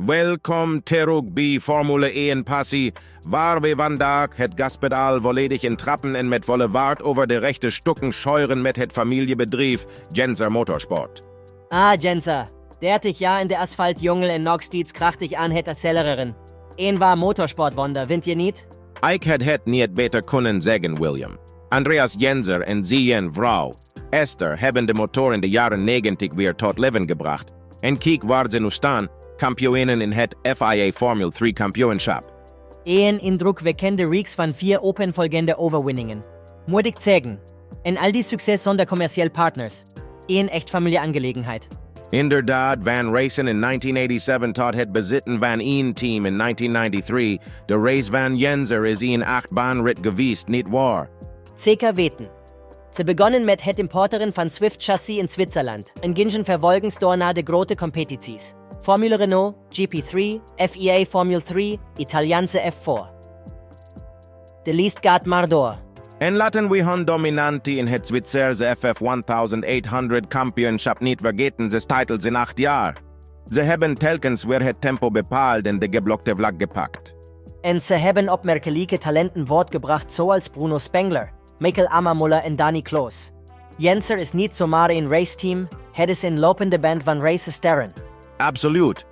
Welkom terug bij Formule 1 Passie, waar we vandaag het gaspedaal volledig in trappen en met volle vaart over de rechte stukken scheuren met het familiebedrijf Jenzer Motorsport. Jenzer. 30 jaar in de asfaltjungel en nog steeds krachtig aan het accelereren. Een waar motorsportwonder, vindt je niet? Ik had het niet beter kunnen zeggen, William. Andreas Jenzer en zijn vrouw, Esther, hebben de motor in de jaren 90 weer tot leven gebracht. En kijk waar ze nu staan, kampioenen in het FIA Formule 3 kampioenschap. Een indrukwekkende reeks van 4 opeenvolgende overwinningen. Moet ik zeggen. En al die succes zonder commerciële partners. Een echt familieangelegenheid. Inderdaad, van racen in 1987 tot het bezitten van een team in 1993. De race van Jenzer is een 8-baanrit geweest, niet waar? Zeker weten. Ze begonnen met het importeren van Swift chassis in Zwitserland en gingen vervolgens door naar de grote competities. Formule Renault, GP3, FIA Formule 3, Italiaanse F4. De lijst gaat maar door. En laten we hun dominantie in het Zwitserse FF 1800 kampioenschap niet vergeten, zes titels in 8 jaar. Ze hebben telkens weer het tempo bepaald en de geblokte vlag gepakt. En ze hebben opmerkelijke talenten voortgebracht zoals Bruno Spengler, Michael Ammermuller en Danny Kloos. Jenzer is niet zomaar een raceteam, het is een lopende band van racesterren. Absoluut.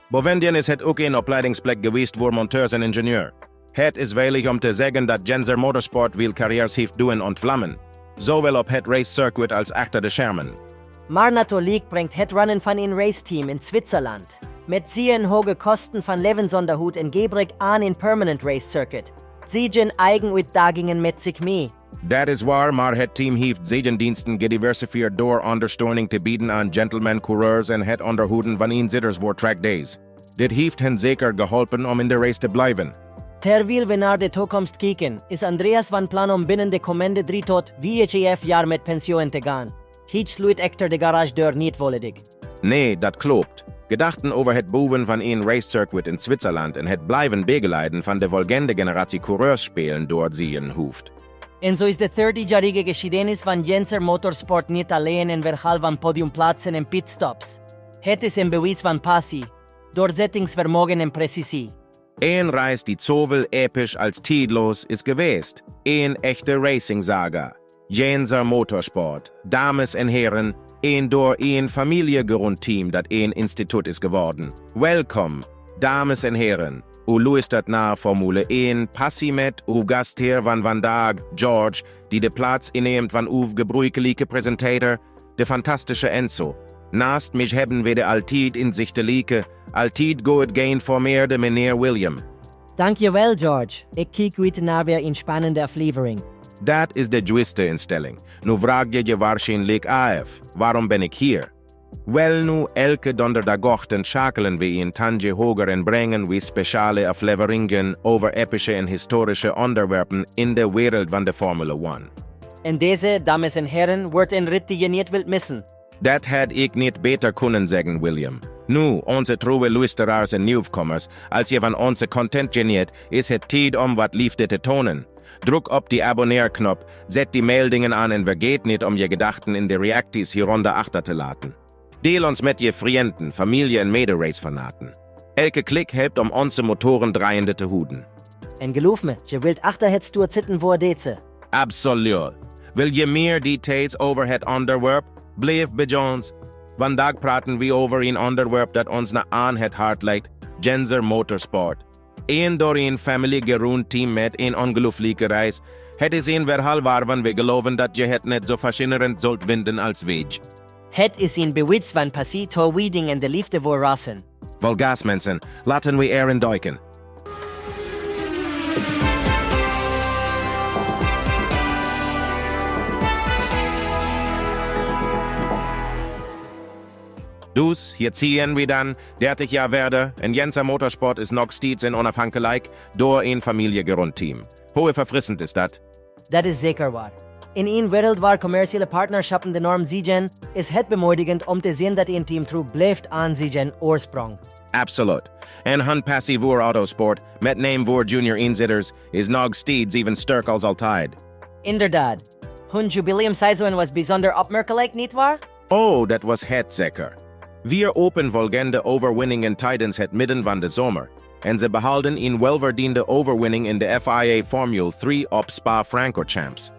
Bovendien is het ook een opleidingsplek geweest voor monteurs en ingenieur. Het is veilig om te zeggen dat Jenzer Motorsport veel carrières heeft doen ontvlammen, zowel op het racecircuit als achter de schermen. Maar natuurlijk brengt het runnen van een raceteam in Zwitserland met zeer hoge kosten van levensonderhoud en gebrek aan een permanent racecircuit. Zeer eigen uitdagingen met zich mee. Dat is waar, maar het team heeft zijn diensten gediversifieerd door ondersteuning te bieden aan gentleman-coureurs en het onderhouden van inzitters voor trackdays. Dit heeft hen zeker geholpen om in de race te blijven. Terwijl we naar de toekomst kijken, is Andreas van plan om binnen de komende 3 tot 4 jaar met pensioen te gaan. Hij sluit echter de garagedeur niet volledig. Nee, dat klopt. Gedachten over het bouwen van een racecircuit in Zwitserland en het blijven begeleiden van de volgende generatie coureurs spelen doorzien hoeft. En zo is de 30-jarige geschiedenis van Jenzer Motorsport niet alleen een verhaal van podiumplaatsen en pitstops. Het is een bewijs van passie, doorzettingsvermogen en precisie. Een reis die zowel episch als tijdloos is geweest. Een echte racing-saga. Jenzer Motorsport. Dames en heren, een door een familiegerund team dat een instituut is geworden. Welkom, dames en heren. U luistert naar Formule 1 Passie met uw gastheer van vandaag, George, die de plaats inneemt van uw gebruikelijke presentator, de fantastische Enzo. Naast mich hebben we de altijd inzichtelijke, altijd goed geïnformeerde meneer William. Dankjewel, George. Ik kijk uit naar weer een spannende aflevering. Dat is de juiste instelling. Nu vraag je je waarschijnlijk af, waarom ben ik hier? Wel nu, elke donderdagochtend schakelen we een tandje hoger en brengen we speciale afleveringen over epische en historische onderwerpen in de wereld van de Formule 1. En deze, dames en heren, wordt een rit die je niet wilt missen. Dat had ik niet beter kunnen zeggen, William. Nu, onze trouwe luisteraars en nieuwkomers, als je van onze content geniet, is het tijd om wat liefde te tonen. Druk op die abonneerknop, zet die meldingen aan en vergeet niet om je gedachten in de reacties hieronder achter te laten. Deel ons met je vrienden, familie en mede-racefanaten. Elke klik helpt om onze motoren draaiende te houden. En geloof me, je wilt achter het stuur zitten voor deze. Absoluut. Wil je meer details over het onderwerp? Blijf bij ons. Vandaag praten we over een onderwerp dat ons aan het hart ligt, Jenzer Motorsport. Een door een familiegerund team met een ongelooflijke reis. Het is een verhaal waarvan we geloven dat je het net zo fascinerend zult vinden als wij. Het is een bewijs van passie, toewijding en de liefde voor racen. Vol gas, mensen. Laten we erin duiken. Dus, hier zien we dan, 30 jaar verder, en Jenzer Motorsport is nog steeds en onafhankelijk door een familiegerund team. Hoe verfrissend is dat? Dat is zeker waar. In een wereld waar commerciële partnerschappen de norm zijn, is het bemoedigend om te zien dat een team trouw blijft aan zijn oorsprong. Absoluut. En hun passie voor Autosport, met name voor junior inzitters, is nog steeds even sterk als altijd. Inderdaad. Hun jubileumseizoen was bijzonder opmerkelijk, niet waar? Oh, dat was het zeker. Wir openvolgende overwinningen tijdens het midden van de zomer, en ze behalden een welverdiende overwinning in de FIA Formule 3 op Spa-Francorchamps.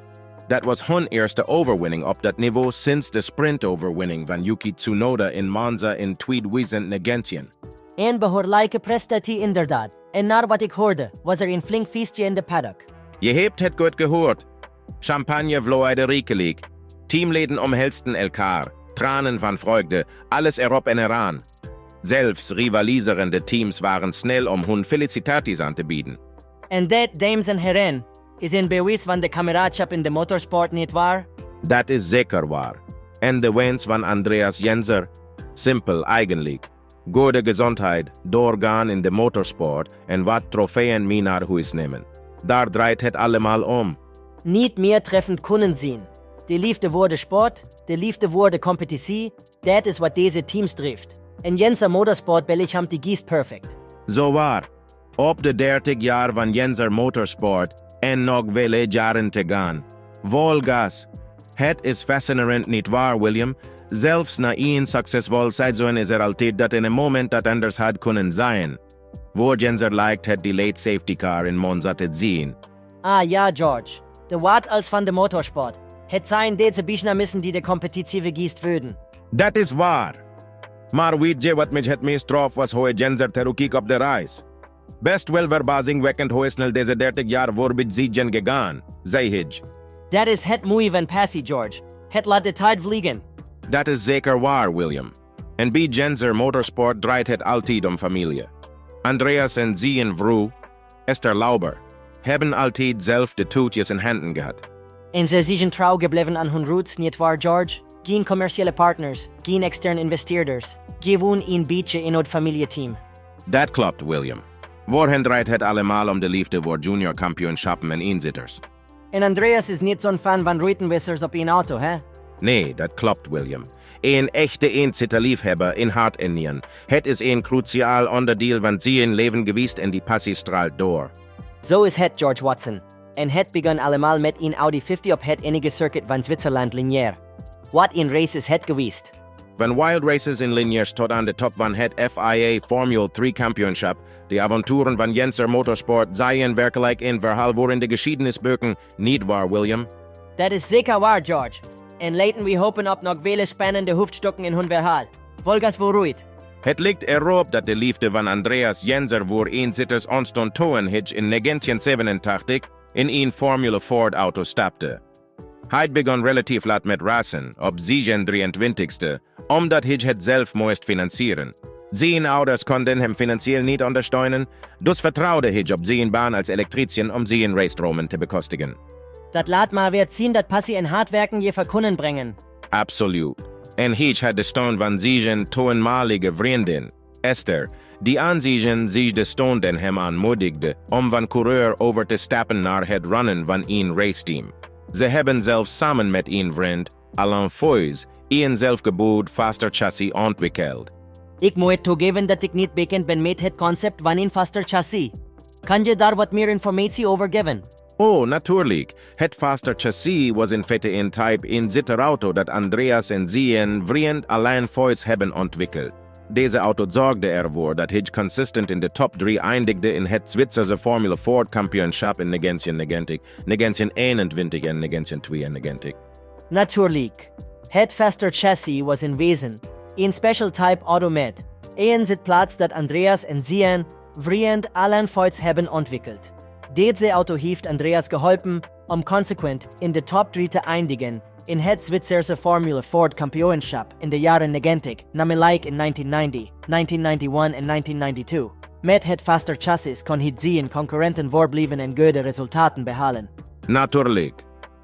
Dat was hun eerste overwinning op dat niveau sinds de sprint-overwinning van Yuki Tsunoda in Monza in 2019. En behoorlijke prestatie inderdaad. En naar wat ik hoorde, was er een flink feestje in de paddock. Je hebt het goed gehoord. Champagne vloeide rijkelijk. Teamleden omhelsten elkaar. Tranen van vreugde, alles erop en eraan. Zelfs rivaliserende teams waren snel om hun felicitaties aan te bieden. En dat, dames en heren, is een bewijs van de kameraadschap in de motorsport, niet waar? Dat is zeker waar. En de wens van Andreas Jenzer? Simpel eigenlijk. Goede gezondheid, doorgaan in de motorsport en wat trofeeën mee naar huis nemen. Daar draait het allemaal om. Niet meer treffend kunnen zien. De liefde voor de sport, de liefde voor de competitie, dat is wat deze teams drijft. En Jenzer Motorsport belichaamt die giest perfect. Zo waar. Op de 30 jaar van Jenzer Motorsport en nog vele jaren te gaan. Vol gas. Het is fascinerend, niet waar, William? Zelfs na een succesvol seizoen is er altijd dat in een moment dat anders had kunnen zijn. Voor Jenzer lijkt het die late safety car in Monza te zien. Ah ja, George. De wat als van de motorsport. Het zijn deze bijnaamissen die de competitieve giest würden. Dat is waar. Maar weet je wat mij het meest trof was hoe Jenzer terugkeek op de reis? Best wel verbazingwekkend hoe snel deze 30 jaar voorbij zijn gegaan, zei hij. Dat is het mooie van Passie, George. Het laat de tijd vliegen. Dat is zeker waar, William. En bij Jenzer Motorsport draait het altijd om familie. Andreas en zijn vrouw, Esther Lauber, hebben altijd zelf de touwtjes in handen gehad. En ze zijn trouw gebleven aan hun roots, niet waar, George? Geen commerciële partners, geen externe investeerders. Gewoon een beetje in het familieteam. Dat klopt, William. Voorhen draait het allemaal om de liefde voor junior kampioenschappen en inzitters. En Andreas is niet zo'n fan van ruitenwissers op een auto, hè? Nee, dat klopt, William. Een echte eenzitterliefhebber in hart en nieren. Het is een cruciaal onderdeel van zijn leven geweest en die passie straalt door. Zo is het, George Watson. En het begon allemaal met een Audi 50 op het enige circuit van Zwitserland lineair. Wat een race is het geweest. Van wild races in lineaires tot aan de top van het FIA Formule 3 kampioenschap, de avonturen van Jenzer Motorsport zijn werkelijk een verhaal voor in de geschiedenisboeken, niet waar, William? Dat is zeker waar, George. En laten we hopen op nog vele spannende hoofdstukken in hun verhaal. Volgas vooruit. Het lijkt erop dat de liefde van Andreas Jenzer voor eenzitters ontstond toen hij in 1987 in een Formule Ford auto stapte. Hij begon relatief laat met racen, op zijn 23ste, omdat hij het zelf moest financieren. Zijn ouders konden hem financieel niet ondersteunen, dus vertrouwde hij op zijn baan als elektricien om zijn racestromen te bekostigen. Dat laat maar weer zien dat Passie en hard werken je verkunnen brengen. Absoluut. En hij had de steun van zijn toenmalige vriendin, Esther, die aan zich de steun den hem aanmoedigde om van coureur over te stappen naar het runnen van een raceteam. Ze hebben zelfs samen met een vriend, Alain Foys, een zelfgebouwd faster chassis ontwikkeld. Ik moet toegeven dat ik niet bekend ben met het concept van een faster chassis. Kan je daar wat meer informatie over geven? Oh, natuurlijk. Het faster chassis was in feite een type inzitterauto dat Andreas en zijn vriend Alain Foys hebben ontwikkeld. Deze auto zorgde ervoor dat hij consistent in de top 3 eindigde in het Zwitserse Formule Ford kampioenschap in 1990, 1921 en 1992. Natuurlijk. Het faster chassis was in wezen een special type auto met een zitplaats dat Andreas en zijn vriend Alain Foys hebben ontwikkeld. Deze auto heeft Andreas geholpen om consequent in de top 3 te eindigen in het Zwitserse Formule Ford kampioenschap in de jaren 90, namelijk in 1990, 1991 en 1992. Met het faster chassis kon hij zijn concurrenten voorblijven en goede resultaten behalen. Natuurlijk.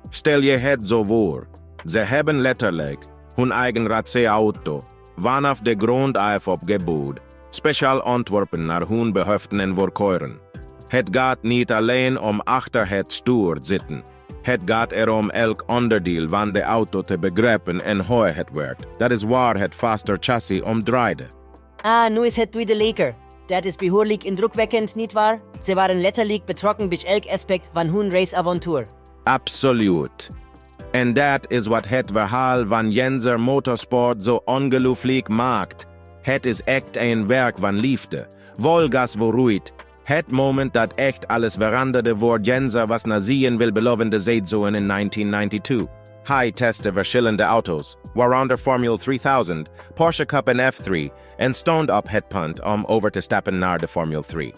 Stel je het zo voor. Ze hebben letterlijk hun eigen raceauto vanaf de grond af opgebouwd, speciaal ontworpen naar hun behoeften en voorkeuren. Het gaat niet alleen om achter het stuur zitten. Het gaat erom elk onderdeel van de auto te begrijpen en hoe het werkt. Dat is waar het faster chassis om draaide. Ah, nu is het tweede leker. Dat is behoorlijk indrukwekkend, niet waar? Ze waren letterlijk betrokken bij elk aspect van hun raceavontuur. Absoluut. En dat is wat het verhaal van Jenzer Motorsport zo ongelooflijk maakt. Het is echt een werk van liefde. Volgas vooruit. Het moment dat echt alles veranderde voor Jenzer was na zien wil belovende seizoen in 1992. Hij testte verschillende auto's, waaronder Formule 3000, Porsche Cup en F3, en stond op het punt om over te stappen naar de Formule 3.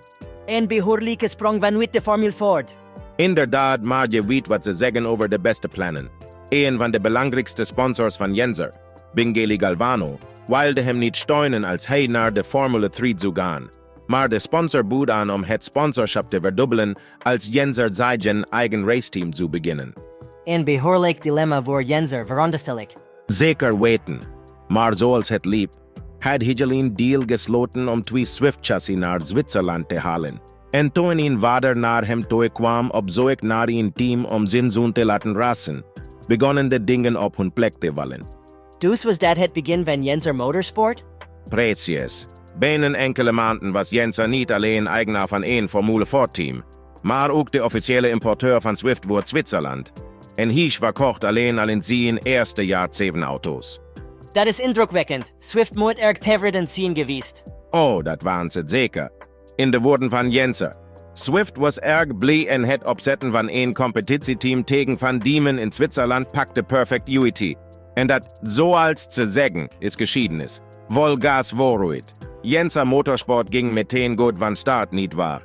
Een behoorlijke sprong vanuit de Formule Ford. Inderdaad, maar je weet wat ze zeggen over de beste plannen. Een van de belangrijkste sponsors van Jenzer, Bingeli Galvano, wilde hem niet steunen als hij naar de Formule 3 zou gaan. Maar de sponsor bood aan om het sponsorschap te verdubbelen als Jenzer zijn eigen raceteam zou beginnen. Een behoorlijk dilemma voor Jenzer, veronderstel ik. Zeker weten. Maar zoals het liep, had hij een deal gesloten om 2 Swift-chassis naar Zwitserland te halen. En toen een vader naar hem toe kwam op zoek naar een team om zijn zoon te laten racen, begonnen de dingen op hun plek te vallen. Dus was dat het begin van Jenzer Motorsport? Precies. Binnen enkele maanden was Jenzer niet alleen eigenaar van één Formule 4-team, maar ook de officiële importeur van Swift voor Zwitserland. En hij verkocht alleen al in zijn eerste jaar 7 auto's. Dat is indrukwekkend. Swift moet erg tevreden zijn geweest. Oh, dat waren ze zeker. In de woorden van Jenzer. Swift was erg blij en het opzetten van een competitieteam tegen Van Diemen in Zwitserland pakte perfect uit. En dat, zoals ze zeggen, is geschiedenis. Volgas vooruit. Jenzer Motorsport ging meteen goed van start, niet waar?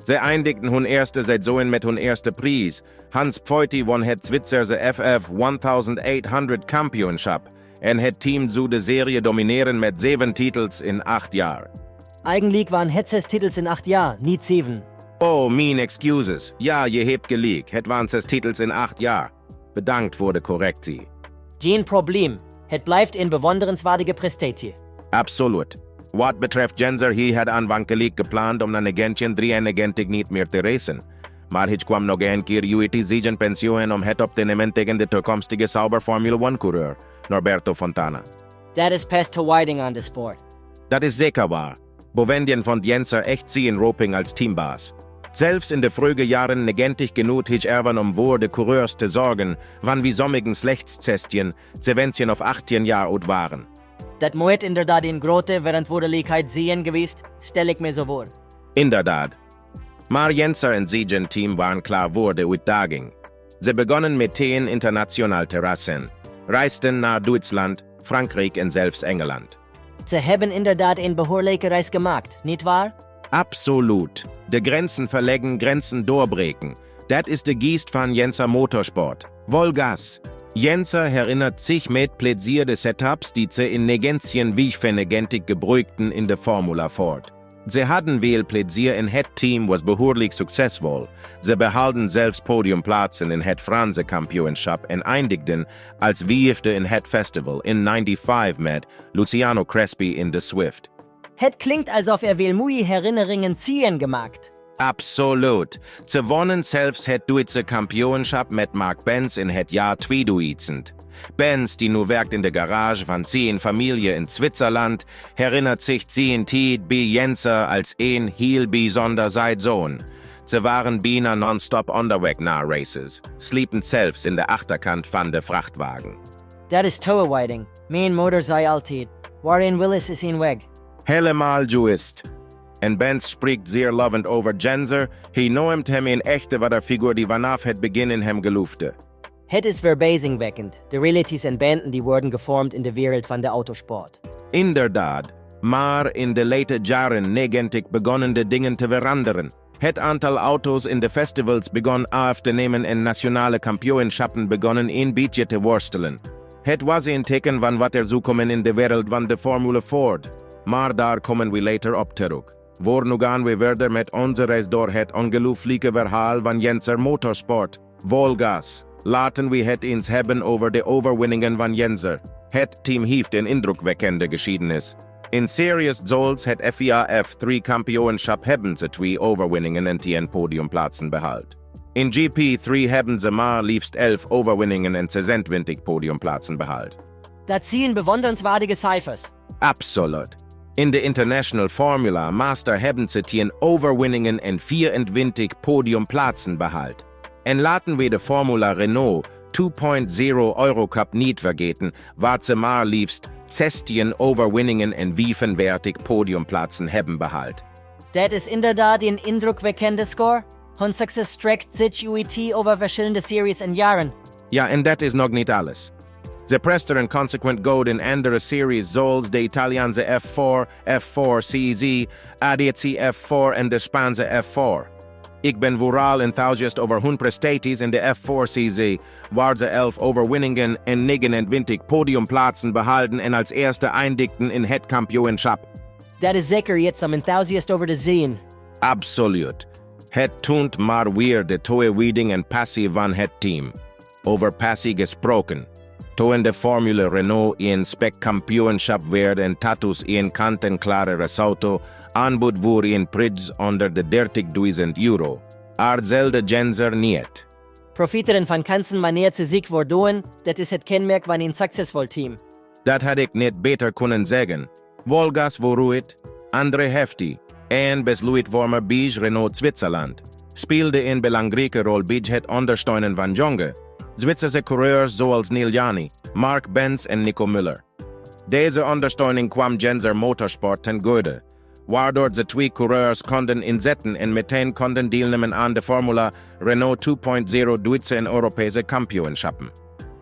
Ze eindigden hun eerste seizoen met hun eerste prijs. Hans Pfeuti won het Zwitserse FF 1800 kampioenschap. En het team zou de serie domineren met 7 titels in 8 jaar. Eigenlijk waren het 6 titels in 8 jaar, niet 7. Oh, mijn excuses. Ja, je hebt gelijk. Het waren 6 titels in 8 jaar. Bedankt voor de correctie. Geen probleem. Het blijft een bewonderenswaardige prestatie. Absoluut. Wat betreft Jenzer, hij had aanvankelijk gepland om na 1993 niet meer te racen. Maar hij kwam nog een keer uit zijn pensioen om het op te nemen tegen de toekomstige sauber Formule 1-coureur, Norberto Fontana. Dat is pas toewijding aan de sport. Dat is zeker waar. Bovendien vond Jenzer echt zijn roping als teambaas. Zelfs in de vroege jaren 90 genoeg hij ervan om voor de coureurs te zorgen, van wie sommigen slechts 16, 17 of 18 jaar oud waren. Dat moet inderdaad een grote verantwoordelijkheid zijn geweest, stel ik me zo voor. Inderdaad. Maar Jenzer en zijn team waren klaar voor de uitdaging. Ze begonnen meteen internationaal te racen, reisten naar Duitsland, Frankrijk en zelfs Engeland. Ze hebben inderdaad een behoorlijke reis gemaakt, niet waar? Absoluut. De Grenzen verleggen, Grenzen doorbreken. Dat is de geest van Jenzer Motorsport. Volgas. Jenzer herinnert sich mit Plezier de Setups, die ze in 1995 gebruikten in de Formula Ford. Ze hadden veel plezier en het team was behoorlijk succesvol. Ze behalden zelfs podiumplaatsen in het Franse kampioenschap en eindigden als 5e in het festival in 95 met Luciano Crespi in de Swift. Het klinkt alsof veel mooie herinneringen zijn gemaakt. Absoluut. Ze wonnen zelfs het Duitse kampioenschap met Mark Benz in het jaar 2000. Benz, die nu werkt in de garage van zijn familie in Zwitserland, herinnert sich zijn tijd bij Jenzer als een heel bijzonder seizoen. Ze waren bijna non-stop onderweg naar races, sliepen zelfs in de achterkant van de vrachtwagen. Dat is toewijding. Mijn moeder zei altijd, waarin Willis is een weg. Helemaal juist. En Benz spreekt zeer lovend over Jenzer. Hij noemt hem een echte vaderfiguur die vanaf het begin in hem geloofde. Het is verbazingwekkend, de relaties en banden die worden gevormd in de wereld van de autosport. Inderdaad, maar in de late jaren 90 begonnen de dingen te veranderen. Het aantal auto's in de festivals begon af te nemen en nationale kampioenschappen begonnen een beetje te worstelen. Het was een teken van wat er zou komen in de wereld van de Formule Ford. Maar daar komen we later op terug. Voor nu gaan we verder met onze reis door het ongelooflijke verhaal van Jenzer Motorsport. Volgas. Laten we het eens hebben over de overwinningen van Jenzer. Het team heeft een indrukwekkende geschiedenis. In series zoals het FIA F3 kampioenschap hebben ze 2 overwinningen en 10 podiumplaatsen behaald. In GP3 hebben ze maar liefst 11 overwinningen en 26 podiumplaatsen behaald. Dat zijn bewonderenswaardige cijfers. Absoluut. In de International Formula Master hebben ze 10 overwinningen en 24 podiumplaatsen behaald. En laten we de Formula Renault 2.0 Eurocup niet vergeten, waar ze maar liefst 16 overwinningen en 45 podiumplaatsen hebben behaald. Dat is inderdaad een indrukwekkende score. Hun succes strekt zich uit over verschillende series en jaren. Ja, en dat is nog niet alles. Ze presteren consequent goed in andere series zoals de Italiaanse F4, F4 CZ, Aditsi F4 en de Spaanse F4. Ik ben vooral enthousiast over hun prestaties in de F4 CZ, waar ze 11 overwinningen en 29 podiumplaatsen behalden en als eerste eindigden in het kampioenschap. Dat is zeker iets om enthousiast over te zien. Absoluut. Het toont maar weer de toewijding en passie van het team. Over passie gesproken. Toen de Formule Renault een spec-kampioenschap werd en status een kant-en-klare raceauto aanbod voor een prijs onder de €30.000. Arzelde Jenzer niet. Profiteren van kansen wanneer ze zich voordoen, dat is het kenmerk van een succesvol team. Dat had ik niet beter kunnen zeggen. Volgas vooruit, andere heftig, en besluit vormer bij Renault Zwitserland. Speelde een belangrijke rol bij het ondersteunen van jonge Zwitserse coureurs zoals Neil Jani, Mark Benz en Nico Müller. Deze ondersteuning kwam Jenzer Motorsport ten goede, waardoor de twee coureurs konden inzetten en meteen konden deelnemen aan de Formule Renault 2.0 Duitse en Europese kampioenschappen.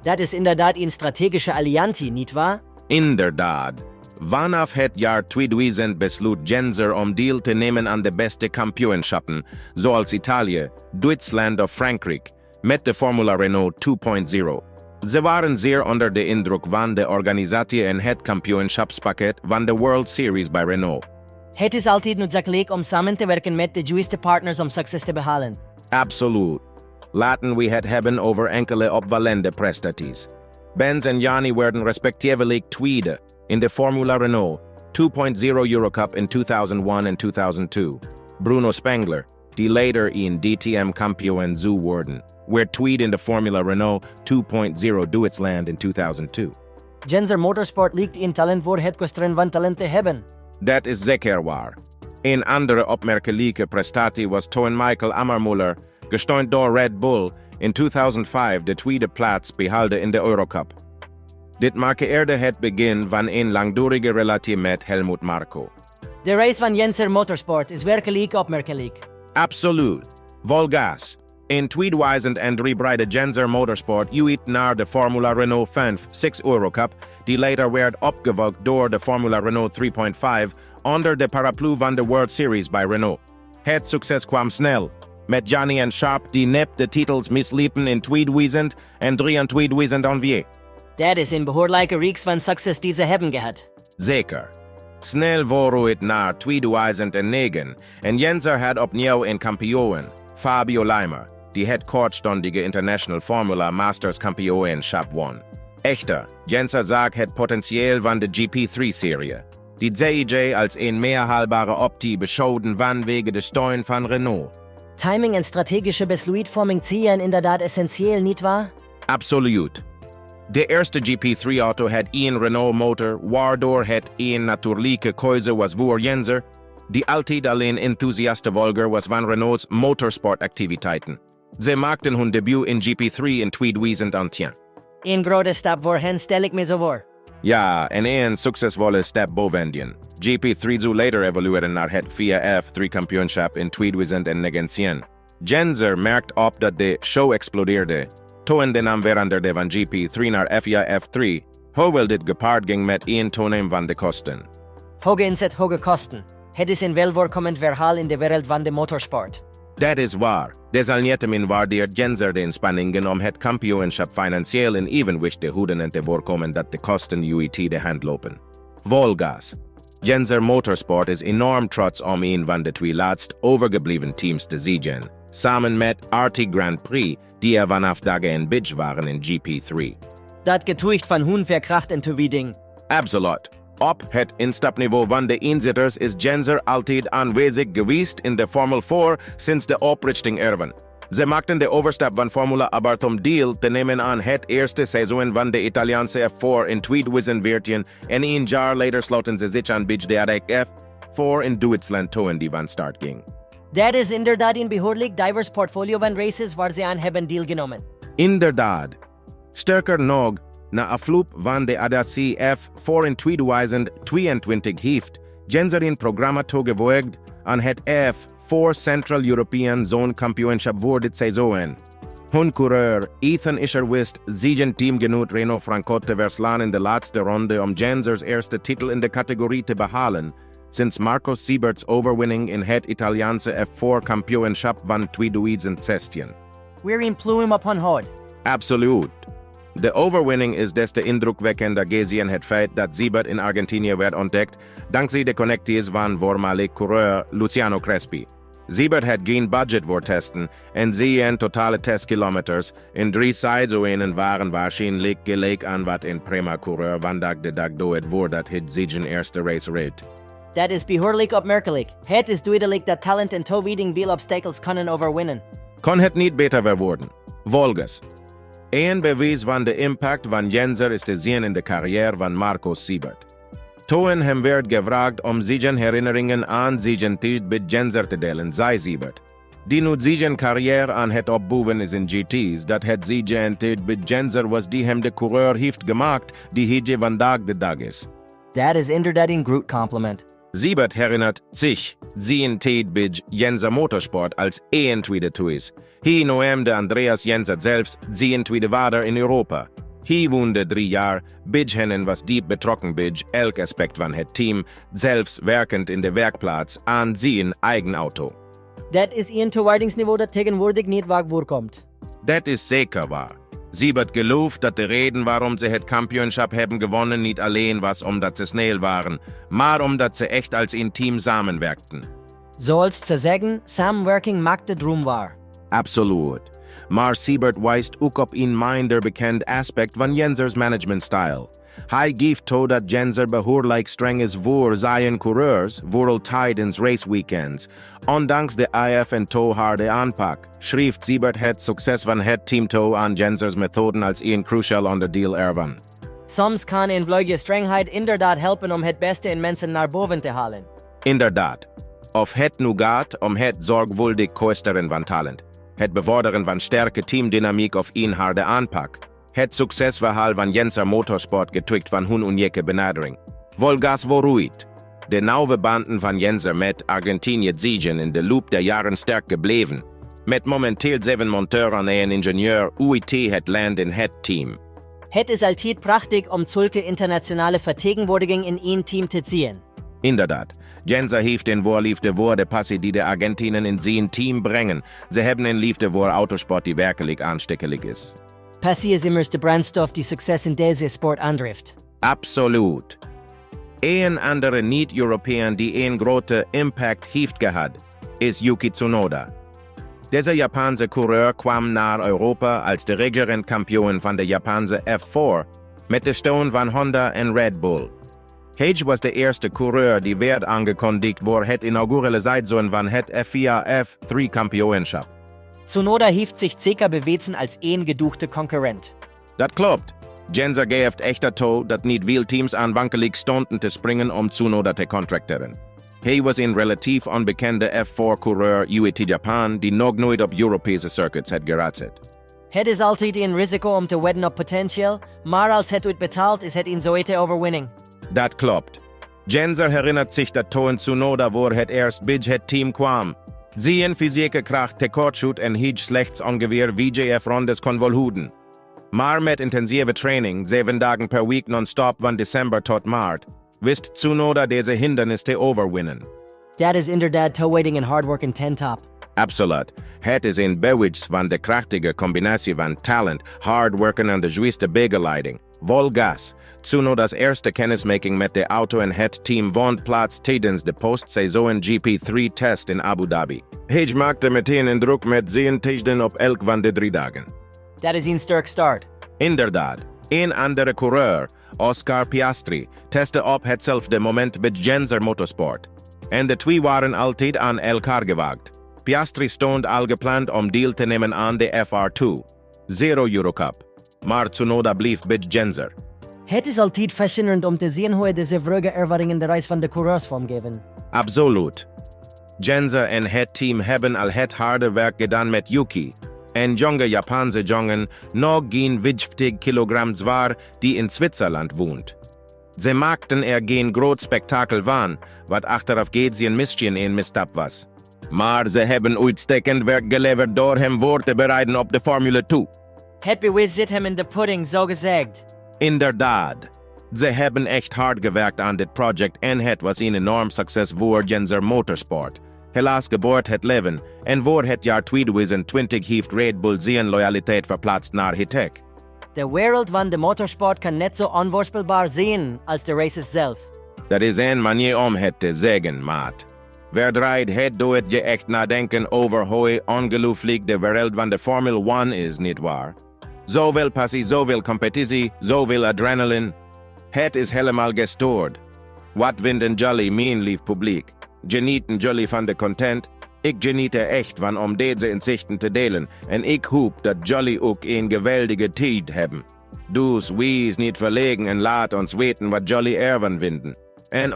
Dat is inderdaad een strategische alliantie, niet waar? Inderdaad. Vanaf het jaar 2000 besloot Jenzer om deel te nemen aan de beste kampioenschappen, zoals Italië, Duitsland of Frankrijk, met de Formule Renault 2.0. Ze waren zeer onder de indruk van de organisatie en het kampioenschapspakket van de World Series bij Renault. Het is altijd noodzakelijk om samen te werken met de juiste partners om succes te behalen. Absoluut. Laten we het hebben over enkele opvallende prestaties. Benz en Jani werden respectievelijk tweede in de Formule Renault 2.0 Eurocup in 2001 en 2002. Bruno Spengler, die later in DTM-kampioen zou worden, werd tweede in de Formule Renault 2.0 Duitsland in 2002. Jenzer Motorsport ligt in talent voor het koesteren van talent te hebben. Dat is zeker waar. Een andere opmerkelijke prestatie was toen Michael Ammermuller, gesteund door Red Bull, in 2005 de tweede plaats behaalde in de Eurocup. Dit markeerde het begin van een langdurige relatie met Helmut Marko. De race van Jenzer Motorsport is werkelijk opmerkelijk. Absoluut. Volgas. In 2003 breidde Jenzer Motorsport uit naar de Formule Renault 5-6 Eurocup, die later werd opgevolgd door de Formule Renault 3.5 onder de paraplu van de World Series bij Renault. Het succes kwam snel, met Jani en Sharp die net de titels misliepen in 2000 en 2004. Dat is een behoorlijke reeks van succes die ze hebben gehad. Zeker. Snel vooruit naar 2009 en Jenzer had opnieuw een kampioen, Fabio Leimer, die het kortstondige International Formula Masters kampioenschap won. Echter, Jenzer zag het potentieel van de GP3-serie, die zij als een meer haalbare optie beschouwden vanwege de steun van Renault. Timing en strategische besluitvorming zijn inderdaad essentieel, niet waar? Absoluut. De eerste GP3-auto had een Renault-motor, waardoor het een natuurlijke keuze was voor Jenzer, die altijd alleen enthousiaste volger was van Renaults motorsportactiviteiten. Ze maakten hun debuut in GP3 in 2010. Een grote stap voor hen stel ik me zo voor. Ja, en een succesvolle stap bovendien. GP3 zou later evolueren naar het 4F3-kampioenschap in 2019. Jenzer merkt op dat de show explodeerde. Toen de naam veranderde van GP3 naar F4F3, hoewel dit gepaard ging met een toeneem van de kosten. Hoge inzet, hoge kosten. Het is een welvoorkomend verhaal in de wereld van de motorsport. Dat is waar. Desalniettemin waardeert Jenzer de inspanningen om het kampioenschap financieel in evenwicht te houden en te voorkomen dat de kosten uit de hand lopen. Volgas. Jenzer Motorsport is enorm trots om een van de twee laatst overgebleven teams te zien, samen met RT Grand Prix, die er vanaf dag en bij waren in GP3. Dat getuigt van hun verkracht en toewijding. Absoluut. Op het instapniveau van de inzitters is Jenzer altijd aanwezig geweest in de Formule 4 sinds de oprichting ervan. Ze maakten de overstap van Formule Abarth om deel te nemen aan het eerste seizoen van de Italiaanse F4 in 2014 en een jaar later sloten ze zich aan bij de F4 in Duitsland toen die van start ging. Dat is inderdaad een behoorlijk divers portfolio van races waar ze aan hebben deelgenomen. Inderdaad. Sterker nog, Na afloop van de Adassie F4 in 2022 heeft Jenzer in programma toegevoegd aan het F4 Central European Zone Kampioenschap voor dit seizoen. Hun coureur Ethan Ischer wist zijn teamgenoot Renault Francois te verslaan in de laatste ronde om Jenzers eerste titel in de categorie te behalen, sinds Marco Siebert's overwinning in het Italiaanse F4 kampioenschap van 2016. We're in pluim op hun hoed. Absoluut. De overwinning is des te indrukwekkender gezien het feit dat Siebert in Argentinië werd ontdekt dankzij de connecties van voormalig coureur Luciano Crespi. Siebert had geen budget voor testen en zijn totale testkilometers in 3 seizoenen waren waarschijnlijk gelijk aan wat een prima coureur vandaag de dag doet voordat hij zijn eerste race reed. Dat is behoorlijk opmerkelijk. Het is duidelijk dat talent en toewijding veel obstakels kunnen overwinnen. Kon het niet beter worden. Volgens. Een bewijs van de impact van Jenzer is te zien in de carrière van Marco Siebert. Toen hem werd gevraagd om zijn herinneringen aan zijn tijd bij Jenzer te delen, zei Siebert, die nu zijn carrière aan het opbouwen is in GT's, dat het zijn tijd bij Jenzer was die hem de coureur heeft gemaakt die hij vandaag de dag is. Dat is inderdaad een groot compliment. Siebert herinnert zich zijn tijd bij Jenzer Motorsport als een tweede thuis. Hij noemde Andreas Jenzer zelfs zijn tweede vader in Europa. Hij woonde 3 jaar, bij hen en was diep betrokken bij elk aspect van het team, zelfs werkend in de werkplaats aan zijn eigen auto. Dat is een toewijdingsniveau dat tegenwoordig niet vaak voorkomt. Dat is zeker waar. Siebert gelooft dat de reden waarom ze het kampioenschap hebben gewonnen niet alleen was omdat ze snel waren, maar omdat ze echt als een team samenwerkten. Zoals ze zeggen, samenwerking maakt de droom waar. Absoluut. Maar Siebert wijst ook op een minder bekend aspect van Jenzers managementstijl. Hij geeft toe dat Jenzer behoorlijk streng is voor zijn coureurs, vooral tijdens raceweekends. Ondanks de IF en toe harde aanpak, schreef Siebert het succes van het team toe aan Jenzers methoden als een cruciaal onderdeel ervan. Soms kan een vlugge strengheid inderdaad helpen om het beste in mensen naar boven te halen. Inderdaad. Of het nu gaat om het zorgvuldig koesteren van talent, het bevorderen van sterke teamdynamiek of een harde aanpak. Het succesverhaal van Jenzer Motorsport getwikt van hun unieke benadering. Volgas vooruit. De nauwe banden van Jenzer met Argentinië zijn in de loop der jaren sterk gebleven. Met momenteel 7 monteuren en een ingenieur uit het land in het team. Het is altijd prachtig om zulke internationale vertegenwoordiging in één team te zien. Inderdaad. Jenzer heeft een voorliefde voor de passie die de Argentinen in zijn team brengen. Ze hebben een liefde voor autosport die werkelijk aanstekelijk is. Passie is immers de brandstof die succes in deze sport aandrijft. Absoluut. Een andere niet-Europeaan die een grote impact heeft gehad, is Yuki Tsunoda. Deze Japanse coureur kwam naar Europa als de regerend kampioen van de Japanse F4 met de steun van Honda en Red Bull. Hij was de eerste coureur die werd aangekondigd voor het inaugurale seizoen van het F4 F3 kampioenschap. Tsunoda heeft zich zeker bewezen als een gedoofde concurrent. Dat klopt. Jenzer geeft echter toe dat niet veel teams aanvankelijk stonden te springen om Tsunoda te contracteren. Hij was een relatief onbekende F4-coureur uit Japan die nog nooit op Europese circuits had geratst. Het is altijd een risico om te wedden op potentieel, maar als het uitbetaalt is het een zoete overwinning. Dat klopt. Jenzer herinnert zich dat toen Tsunoda voor het eerst bij het team kwam. Zijn fysieke kracht tekortschoot en hij slechts ongeveer VJF rondes kon volhouden. Maar met intensieve training, 7 dagen per week non-stop van december tot maart, wist Tsunoda deze hindernis te overwinnen. Dat is inderdaad toewijding en hard work in ten top. Absoluut. Het is een bewijs van de krachtige combinatie van talent, hard werken en de juiste begeleiding. Vol gas. Tsunoda's eerste kennismaking met de auto en het team vond plaats tijdens de post-seizoen GP3-test in Abu Dhabi. Hij maakte meteen indruk met zijn testen op elk van de 3 dagen. Dat is een sterk start. Inderdaad. Een andere coureur, Oscar Piastri, testte op hetzelfde moment bij Jenzer Motorsport. En de twee waren altijd aan elkaar gewaagd. Piastri stond al gepland om deel te nemen aan de FR2, Zero Euro Cup. Maar Tsunoda bleef bij Jenzer. Het is altijd fascinerend om te zien hoe deze vroege ervaringen de reis van de coureurs vormgeven. Absoluut. Jenzer en het team hebben al het harde werk gedaan met Yuki. En jonge Japanse jongen nog geen 50 Kilogramm zwaar die in Zwitserland woont. Ze maakten geen groot spektakel van, wat achteraf geht sie een misschien een misstap was. Maar ze hebben uitstekend werk geleverd door hem voor te bereiden op de Formule 2. Het bewijs zit hem in de pudding, zo gezegd. Inderdaad. Ze hebben echt hard gewerkt aan dit project en het was een enorm succes voor Jenzer Motorsport. Helaas geboort het leven en voor het jaar 2020 heeft Red Bull zijn loyaliteit verplaatst naar het. De wereld van de motorsport kan net zo onvoorspelbaar zijn als de races zelf. Dat is een manier om het te zeggen, maat. Verdraait het doet je echt nadenken over hoe ongelooflijk de wereld van de Formule 1 is, niet waar? Zoveel passie, zoveel competitie, zoveel adrenaline. Het is helemaal gestoord. Wat vinden jullie, mijn lief publiek? Genieten jullie van de content? Ik geniet echt van om deze inzichten te delen en ik hoop dat jullie ook een geweldige tijd hebben. Dus wees niet verlegen en laat ons weten wat jullie ervan vinden. En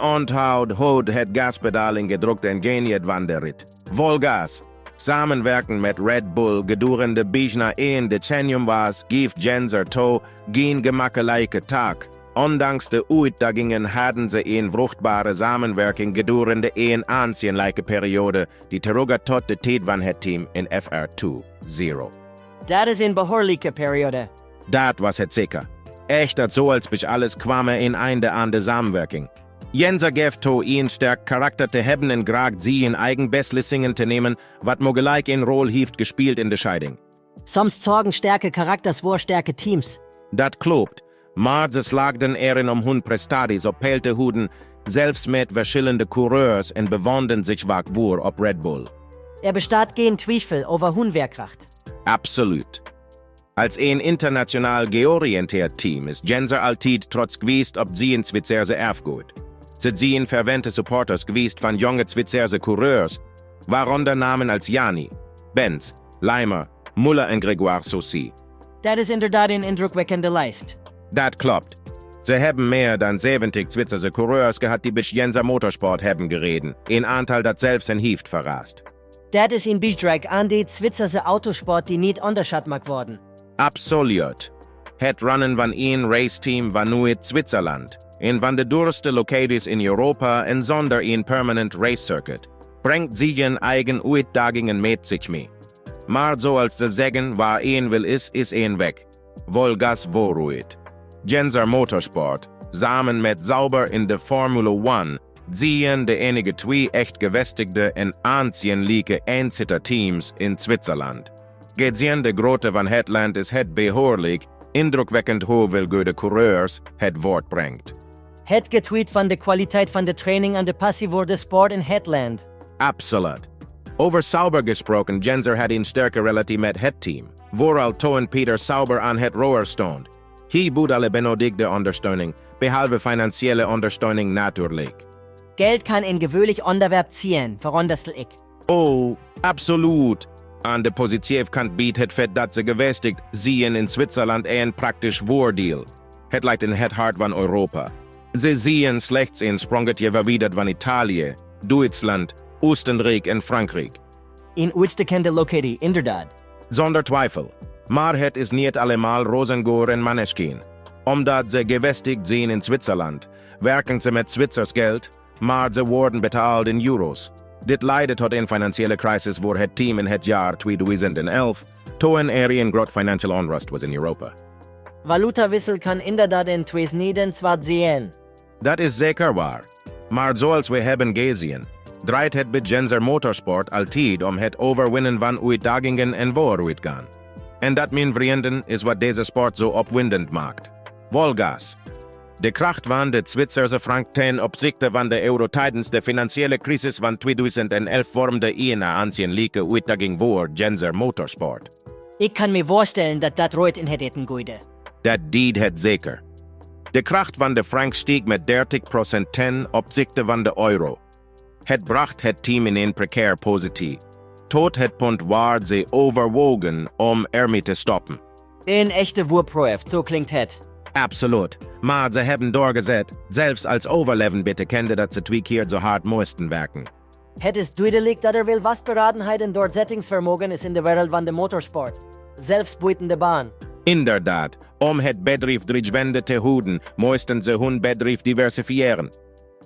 houd het gaspedaal ingedrukt en geniet van de rit. Volgas! Samenwerken met Red Bull gedurende bijna 1 decennium was, geeft Jenzer toe geen gemakkelijke taak. Ondanks de uitdagingen hadden ze een vruchtbare samenwerking gedurende een aanzienlijke periode die teruggaat tot de tijd van het team in FR2-0. Dat is een behoorlijke periode. Dat was het zeker. Echt dat zoals bij alles kwam een einde aan de samenwerking. Jenzer geeft toe een sterk karakter te hebben en graag sie in eigen beslissingen te nemen, wat mogelijk een rol heeft gespeeld in de scheiding. Soms zorgen sterke karakters voor sterke teams. Dat klopt. Maar ze slaagden erin om hun prestaties op peil te houden, zelfs met verschillende coureurs en bevonden zich vaak voor op Red Bull. Bestaat geen twijfel over hun werkkracht. Absoluut. Als een international georiënteerd team is Jenzer altijd trots geweest op zijn Zwitserse erfgoed. Ze zijn verwante supporters geweest van jonge Zwitserse coureurs, waaronder namen als Jani, Benz, Leimer, Muller en Grégoire Saucy. Dat is inderdaad een indrukwekkende lijst. Dat klopt. Ze hebben meer dan 70 Zwitserse coureurs gehad die bij Jenzer Motorsport hebben gereden. Een aantal dat zelfs een heeft verrast. Dat is een bijdrage aan de Zwitserse Autosport die niet onderschat mag worden. Absoluut. Het runnen van een raceteam van nu het Zwitserland. Een van de duurste locaties in Europa en zonder een permanent racecircuit. Brengt zijn eigen uitdagingen met zich mee. Maar zoals ze zeggen, waar één wil is één weg. Volgas vooruit. Jenzer Motorsport, samen met Sauber in de Formule 1, zien de enige 2 echt gevestigde en aanzienlijke eenzitter-teams in Zwitserland. Gezien de grootte van het land is het behoorlijk indrukwekkend hoeveel goede coureurs het voortbrengt. Het getweet van de kwaliteit van de training en de passie voor de sport in het land. Absoluut. Over Sauber gesproken, Jenzer had een sterke relatie met het team. Vooral toen Peter Sauber aan het roer stond. Hij bood alle benodigde ondersteuning, behalve financiële ondersteuning natuurlijk. Geld kan een gewöhnlich onderwerp zien, veronderstel ik. Oh, absoluut. Aan de positieve kant biedt het feit dat ze gevestigd zien in Zwitserland een praktisch voordeel. Het lijkt in het hart van Europa. Ze zien slechts een sprongetje verwijderd van Italië, Duitsland, Oostenrijk en Frankrijk. Een uitstekende locatie, inderdaad. Zonder twijfel. Maar het is niet allemaal rozengoor en maneschijn. Omdat ze gevestigd zijn in Zwitserland, werken ze met Zwitsers geld, maar ze worden betaald in euro's. Dit leidde tot een financiële crisis voor het team in het jaar 2011, toen er een groot financial onrust was in Europa. Valutawissel kan inderdaad in 2021 zijn. Dat is zeker waar. Maar zoals we hebben gezien, draait het bij Jenzer Motorsport altijd om het overwinnen van uitdagingen en vooruitgaan. En dat, mijn vrienden, is wat deze sport zo opwindend maakt. Volgas. De kracht van de Zwitserse frank ten opzichte van de euro tijdens de financiële crisis van 2011 vormde een aanzienlijke uitdaging voor Jenzer Motorsport. Ik kan me voorstellen dat dat ooit in het eten gooide. Dat deed het zeker. De kracht van de frank steeg met 30% ten opzichte van de euro. Het bracht het team in een precaire positie. Tot het punt waar ze overwogen om ermee te stoppen. Een echte voorproef, zo klinkt het. Absoluut. Maar ze hebben doorgezet, zelfs als overlevenbitte kende dat ze 2 keer zo hard moesten werken. Het is duidelijk dat er veel vastberadenheid en doorzettingsvermogen is in de wereld van de motorsport. Zelfs buiten de baan. Inderdaad, om het bedrijf drijfwende te houden, moesten ze hun bedrijf diversifiëren.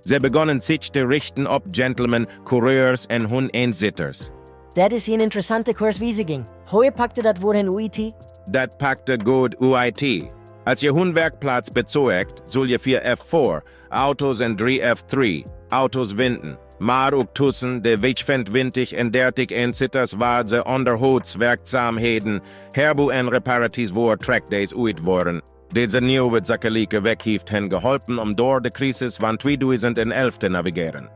Ze begonnen zich te richten op gentlemen, coureurs en hun eenzitters. Dat is een interessante koerswijziging. Hoe pakte dat voor een UIT? Dat pakte goed UIT. Als je hun werkplaats bezorgt, zul je 4F4, auto's en 3F3, auto's winnen. Maar ook tussen de 25 en 30 eenzitters waar ze onderhoudswerkzaamheden, herboe en reparaties voor trackdays uit worden. Deze nieuwe zakelijke weg heeft hen geholpen om door de crisis van 2011 te navigeren.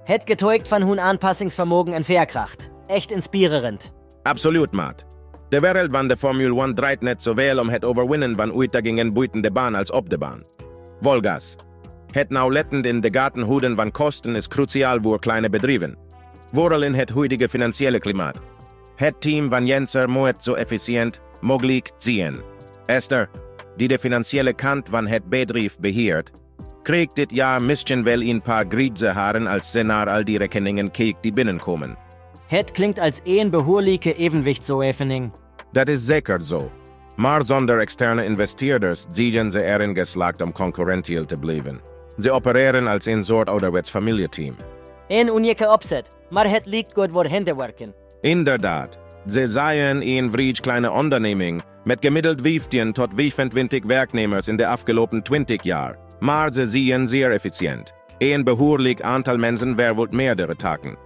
Het getuigt van hun aanpassingsvermogen en veerkracht. Echt inspirerend. Absoluut, maat. De wereld van de Formule 1 draait net zowel om het overwinnen van uitdagingen buiten de baan als op de baan. Volgas. Het nauwlettend in de gaten houden van kosten is cruciaal voor kleine bedrijven. Vooral in het huidige financiële klimaat. Het team van Jenzer moet zo efficiënt mogelijk zijn. Esther, die de financiële kant van het bedrijf beheert, krijgt dit jaar misschien wel een paar grieze haren als ze naar al die rekeningen kijkt die binnenkomen. Het klinkt als een behoorlijke evenwichtsoefening. Dat is zeker zo. Maar zonder externe investeerders zijn ze erin geslaagd om concurrentieel te blijven. Ze opereren als een soort ouderwets familieteam. Een unieke opzet, maar het lijkt goed voor hen te werken. Inderdaad. Ze zijn een vrij kleine onderneming met gemiddeld 15 tot 25 werknemers in de afgelopen 20 jaar. Maar ze zijn zeer efficiënt. Een behoorlijk aantal mensen wervelt meerdere taken.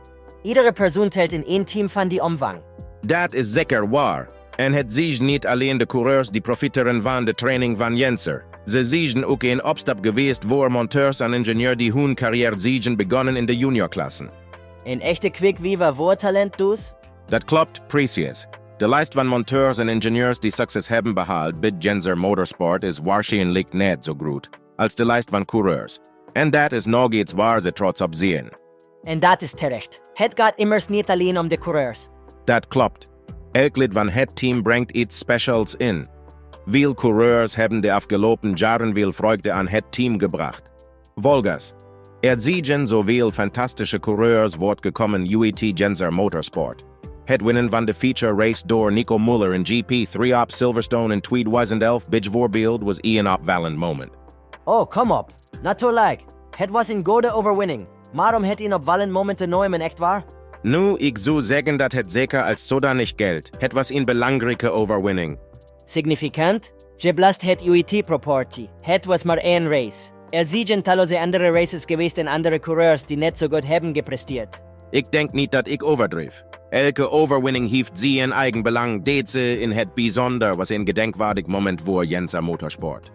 Iedere persoon telt in één team van die omvang. Dat is zeker waar. En het zijn niet alleen de coureurs die profiteren van de training van Jenzer. Ze zijn ook een opstap geweest voor monteurs en ingenieurs die hun carrière zijn begonnen in de juniorklassen. Een echte kwikwiver voor talent dus? Dat klopt precies. De lijst van monteurs en ingenieurs die succes hebben behaald bij Jenzer Motorsport is waarschijnlijk net zo groot als de lijst van coureurs. En dat is nog iets waar ze trots op zijn. En dat is terecht. Het gaat immers niet alleen om de coureurs. Dat klopt. Elk lid van het team brengt iets specials in. Veel coureurs hebben de afgelopen jaren veel vreugde aan het team gebracht. Volgas. Zijn zoveel fantastische coureurs voortgekomen uit Jenzer Motorsport. Het winnen van de feature race door Nico Muller in GP3 op Silverstone in 2011 bijvoorbeeld was een opvallend moment. Oh, kom op. Natuurlijk. Het was een goede overwinning. Maar om het een opvallend moment te nemen, echt waar? Nu, ik zou zeggen dat het zeker als zodanig geldt. Het was een belangrijke overwinning. Significant? Je blast het UIT-proportie. Het was maar één race. Zijn talloze andere races geweest en andere coureurs die net zo goed hebben gepresteerd. Ik denk niet dat ik overdrijf. Elke overwinning heeft zijn eigen belang. Deze in het bijzonder was een gedenkwaardig moment voor Jenzer Motorsport.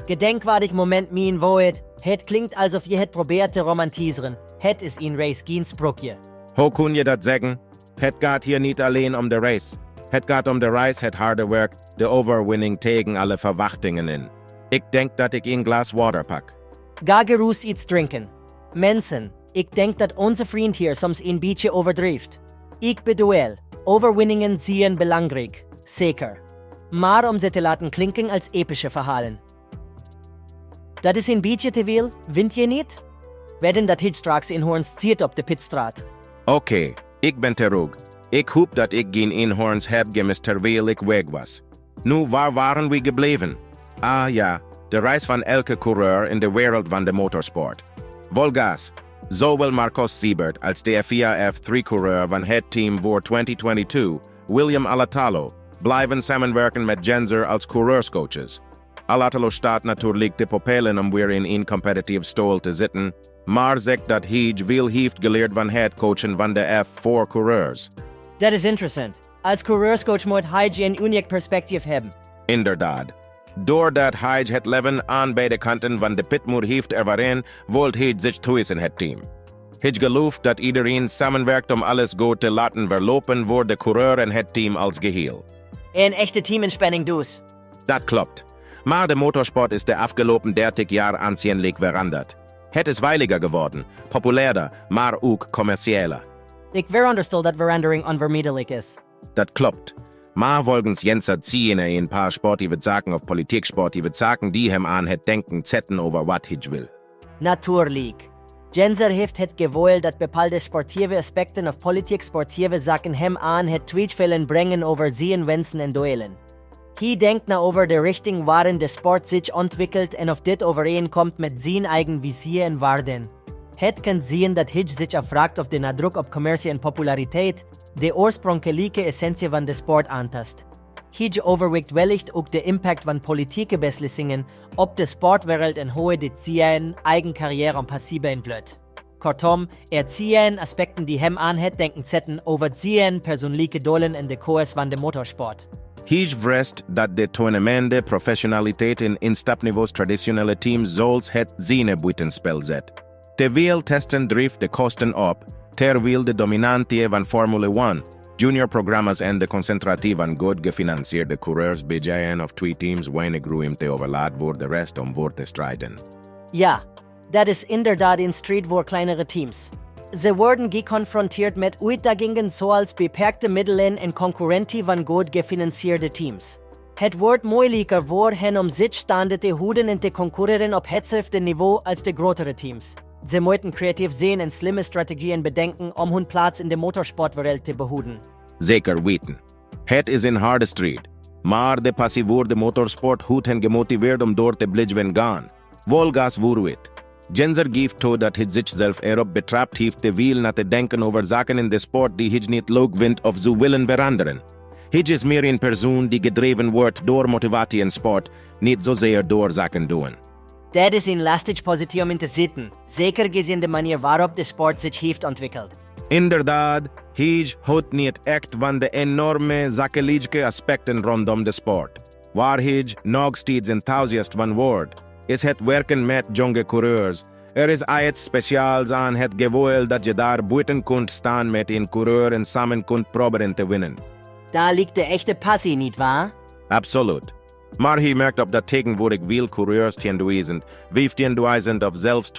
Gedenkwaardig moment mijn woord. Het klinkt alsof je het probeert te romantiseren. Het is een race, geen sprookje. Hoe kun je dat zeggen? Het gaat hier niet alleen om de race. Het gaat om de reis, het harde werk, de overwinning tegen alle verwachtingen in. Ik denk dat ik een glas water pak. Ga gerust iets drinken. Mensen, ik denk dat onze vriend hier soms een beetje overdrijft. Ik bedoel, overwinningen zijn belangrijk, zeker. Maar om ze te laten klinken als epische verhalen. Dat is een beetje te veel, vind je niet? Wedden dat hij straks eenhoorns ziet op de pitstraat. Oké, ik ben terug. Ik hoop dat ik geen eenhoorns heb gemist terwijl ik weg was. Nu, waar waren we gebleven? Ah ja, de reis van elke coureur in de wereld van de motorsport. Volgas, zowel Marcos Siebert als de 4F3-coureur van het team voor 2022, William Alatalo, blijven samenwerken met Jenzer als coureurscoaches. Alatalo staat natuurlijk te popelen om weer in een competitieve stoel te zitten, maar zegt dat hij veel heeft geleerd van het coachen van de F4-coureurs. Dat is interessant. Als coureurscoach moet hij een uniek perspectief hebben. Inderdaad. Doordat hij het leven aan beide kanten van de pitmuur heeft ervaren, wil hij zich thuis in het team. Hij gelooft dat iedereen samenwerkt om alles goed te laten verlopen voor de coureur en het team als geheel. Een echte teaminspanning dus. Dat klopt. Maar de motorsport is de afgelopen 30 jaar aanzienlijk veranderd. Het is veiliger geworden, populairder, maar ook commerciëler. Ik veronderstel dat verandering onvermijdelijk is. Dat klopt. Maar volgens Jenzer zien er een paar sportieve zaken of politiek sportieve zaken die hem aan het denken zetten over wat hij wil. Natuurlijk. Jenzer heeft het gevoel dat bepaalde sportieve aspecten of politiek sportieve zaken hem aan het twijfelen brengen over zijn wensen en doelen. Hij denkt na over de richting waarin de sport zich ontwikkelt en of dit overeenkomt met zijn eigen visie en waarden. Het kan zijn dat hij zich afvraagt of de nadruk op commercie en populariteit de oorspronkelijke essentie van de sport aantast. Hij overweegt wellicht ook de impact van politieke beslissingen op de sportwereld en hoe dit zijn eigen carrière en passie beïnvloedt. Kortom, zien aspecten die hem aan het denken zetten over zijn persoonlijke doelen en de koers van de motorsport. Hij vreest dat de toenemende professionaliteit in instapniveaus traditionele teams zoals het zijne buitenspel zet. Terwijl testen drijft de kosten op, terwijl de dominantie van Formule 1, junior-programma's en de concentratie van goed gefinancierde coureurs bij of twee teams weinig ruimte overlaat voor de rest om voor te strijden. Ja, dat is inderdaad een strijd voor kleinere teams. Ze worden geconfronteerd met uitdagingen zoals beperkte middelen en concurrentie van goed gefinancierde teams. Het wordt moeilijker voor hen om zich staande te houden en te concurreren op hetzelfde niveau als de grotere teams. Ze moeten creatief zijn en slimme strategieën bedenken om hun plaats in de motorsportwereld te behouden. Zeker weten. Het is een harde strijd, maar de passie voor de motorsport houdt hen gemotiveerd om door te blijven gaan. Volgas vooruit. Jenzer geeft toe dat hij zichzelf erop betrapt heeft te veel na te denken over zaken in de sport die hij niet leuk vindt of zou willen veranderen. Hij is meer een persoon die gedreven wordt door motivatie in sport, niet zozeer door zaken doen. Dat is een lastige positie om in te zitten, zeker gezien de manier waarop de sport zich heeft ontwikkeld. Inderdaad, hij houdt niet echt van de enorme zakelijke aspecten rondom de sport. Waar hij nog steeds enthousiast van wordt, is het werken met jonge coureurs. Er is iets speciaals aan het gevoel dat je daar buiten kunt staan met een coureur en samen kunt proberen te winnen. Daar ligt de echte passie, niet waar? Absoluut. Maar hij merkt op dat tegenwoordig veel coureurs 10.000, 15.000 of zelfs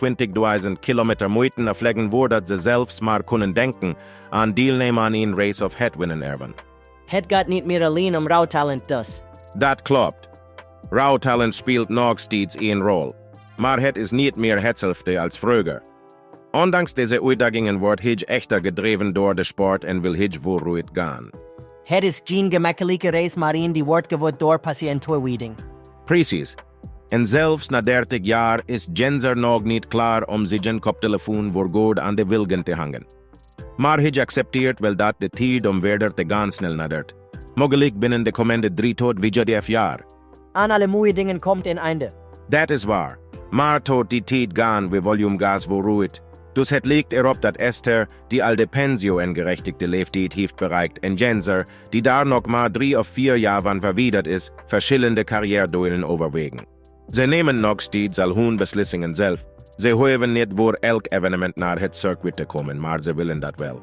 20.000 kilometer moeten afleggen voordat ze zelfs maar kunnen denken aan deelnemen aan een race of het winnen ervan. Het gaat niet meer alleen om rouwtalent dus. Dat klopt. Rouwtalent speelt nog steeds een rol, maar het is niet meer hetzelfde als vroeger. Ondanks deze uitdagingen wordt hij echter gedreven door de sport en wil hij vooruit gaan. Het is geen gemakkelijke race maar een die wordt gewonnen door passie en toewijding. Precies. En zelfs na 30 jaar is Jenzer nog niet klaar om zijn koptelefoon voor goed aan de wilgen te hangen. Maar hij accepteert wel dat de tijd om verder te gaan snel nadert. Mogelijk binnen de komende 3 tot 5 jaar. Aan alle mooie dingen komt een einde. Dat is waar. Maar tot die tijd gaan we volumegas vooruit. Dus het lijkt erop dat Esther, die al de pensio en gerechtigde leeftijd heeft bereikt, en Jenzer, die daar nog maar 3 of 4 jaar van verwijderd is, verschillende carrièredoelen overwegen. Ze nemen nog steeds al hun beslissingen zelf. Ze hoeven niet voor elk evenement naar het circuit te komen, maar ze willen dat wel.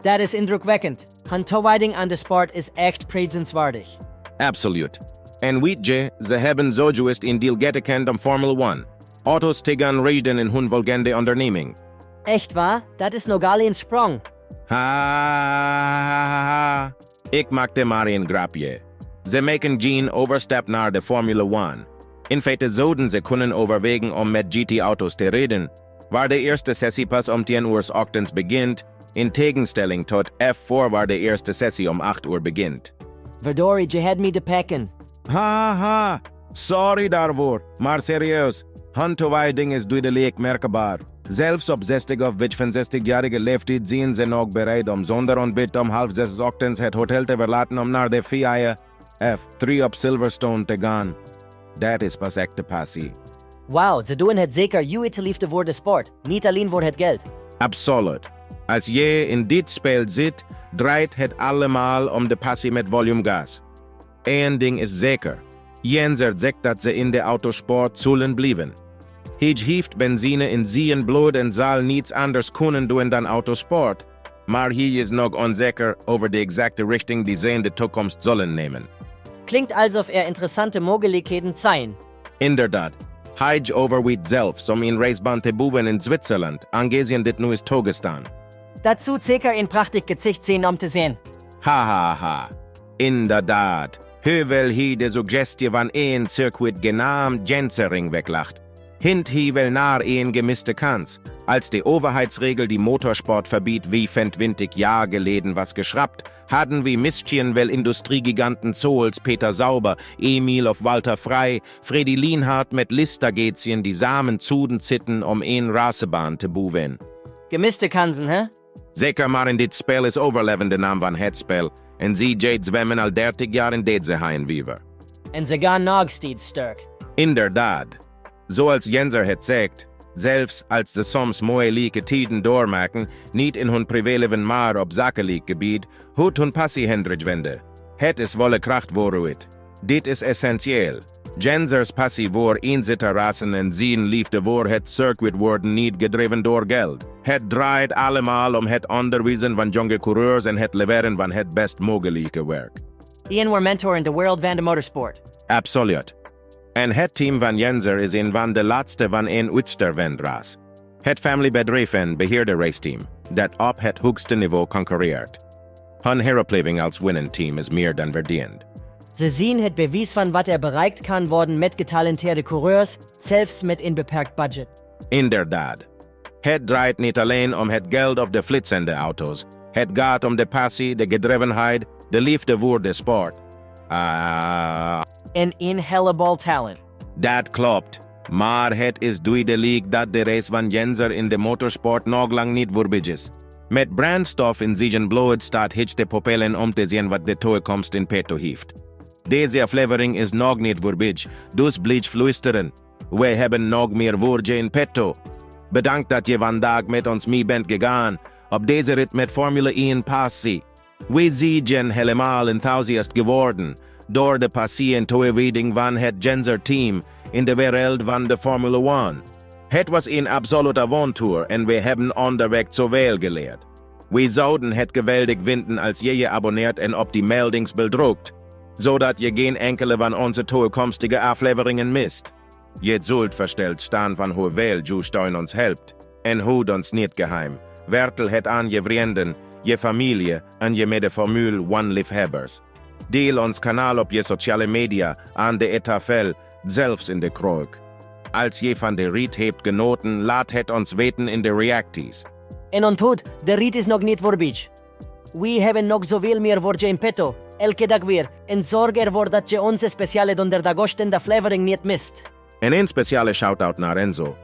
Dat is indrukwekkend. Hun toewijding aan de sport is echt prijzenswaardig. Absoluut. En weet je, ze hebben zojuist een deal getekend om Formule 1. Auto's te gaan rijden in hun volgende onderneming. Echt waar? Dat is nogal een sprong. Ha. Ik maakte maar een grapje. Ze maken geen overstap naar de Formule 1. In feite zouden ze kunnen overwegen om met GT-auto's te rijden, waar de eerste sessie pas om 10 uur 's ochtends begint, in tegenstelling tot F4 waar de eerste sessie om 8 uur begint. Verdorie, je had me te pakken. Ha. Sorry daarvoor, maar serieus. Hun toewijding is duidelijk merkbaar. Zelfs op 60 of 65-jarige leeftijd zijn ze nog bereid om zonder ontbijt om 5:30 ochtends het hotel te verlaten om naar de FIA F3 op Silverstone te gaan. Dat is pas echte passie. Wauw, ze doen het zeker uit liefde voor de sport, niet alleen voor het geld. Absoluut. Als je in dit spel zit, draait het allemaal om de passie met volumegas. Eén ding is zeker. Jenzer zegt dat ze in de autosport zullen blijven. Hij heeft benzine in zijn bloed en zal niets anders kunnen doen dan autosport. Maar hij is nog onzeker over de exacte richting die ze in de toekomst zullen nemen. Klinkt alsof interessante mogelijkheden zijn. Inderdaad. Hij overweegt zelfs om een racebaan te bouwen in Zwitserland, aangezien dit nu is toegestaan. Dat zou zeker een prachtig gezicht zijn om te zien. Ha. Inderdaad. Hoewel hij de suggestie van een circuit genaamd Jenzering weglacht. Hint hi wel naar een gemiste Kans, als die Overheitsregel die Motorsport verbiet wie 25 Jahr geleden was geschraubt, hadden wie Mischchen wel Industriegiganten Zols, Peter Sauber, Emil of Walter Frey, Freddy Lienhardt met Listergätzchen die Samen zuden zitten een racebaan te boeven. Gemiste kansen, hè? Zeker maar in dit spel is overleven de naam van het spel, en sie jade zwemmen al 30 jaar in deze heinweaver. En ze gaan nog steeds sterk. Inderdaad. Zoals Jenzer het zegt, zelfs als de soms mooie lieke tiden doormaken, niet in hun privéleven maar op zakelijk gebied, hut hun passie hendrich wende. Het is volle kracht vooruit. Dit is essentieel. Jenzers passie voor inzitter racen en zijn liefde voor het circuit worden niet gedreven door geld. Het draait allemaal het onderwijzen van jonge coureurs en het leveren van het best mogelijke werk. Ian were mentor in de wereld van de motorsport. Absoluut. En het team van Jenzer is een van de laatste van een uitstervendras. Het familiebedrijf en beheerde raceteam, dat op het hoogste niveau concurreert. Hun heropleving als winnend team is meer dan verdiend. Ze zien het bewijs van wat bereikt kan worden met getalenteerde coureurs, zelfs met een beperkt budget. Inderdaad. Het draait niet alleen het geld of de flitsende auto's. Het gaat de passie, de gedrevenheid, de liefde voor de sport. En een heleboel talent. Dat klopt. Maar het is duidelijk dat de race van Jenzer in de motorsport nog lang niet voorbij is. Met brandstof in zijn bloed staat hij te popelen te zien wat de toekomst in petto heeft. Deze aflevering is nog niet voorbij, dus blijf fluisteren. We hebben nog meer woorden in petto. Bedankt dat je vandaag met ons mee bent gegaan op deze rit met Formule 1 Passie. We zijn helemaal enthousiast geworden door de passie en toewijding van het Jenzer team in de wereld van de Formule 1. Het was een absolute avontuur en we hebben onderweg zoveel geleerd. We zouden het geweldig vinden als je je abonneert en op die meldingsbel drukt, zodat je geen enkele van onze toekomstige afleveringen mist. Je zult versteld staan van hoeveel je steun ons helpt en houd ons niet geheim. Vertel het aan je vrienden, je familie en je mede Formule 1 liefhebbers. Deel ons kanaal op je sociale media aan de tafel, zelfs in de kroeg. Als je van de rit hebt genoten, laat het ons weten in de reacties. En onthoud, de rit is nog niet voorbij. We hebben nog zoveel meer voor je in petto, elke dag weer, en zorg ervoor dat je onze speciale donderdagochtend aflevering niet mist. En een speciale shout-out naar Enzo.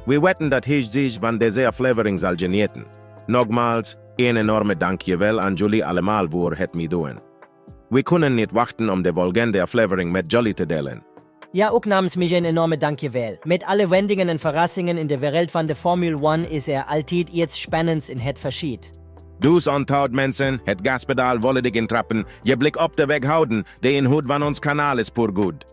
We weten dat hij zich van deze aflevering zal genieten. Nogmaals, een enorme dankjewel aan jullie allemaal voor het meedoen. We kunnen niet wachten de volgende aflevering met jullie te delen. Ja, ook namens mij een enorme dankjewel. Met alle wendingen en verrassingen in de wereld van de Formule 1 is altijd iets spannends in het verschiet. Dus onthoud mensen, het gaspedaal volledig intrappen, je blik op de weg houden, de inhoud van ons kanaal is pur goed.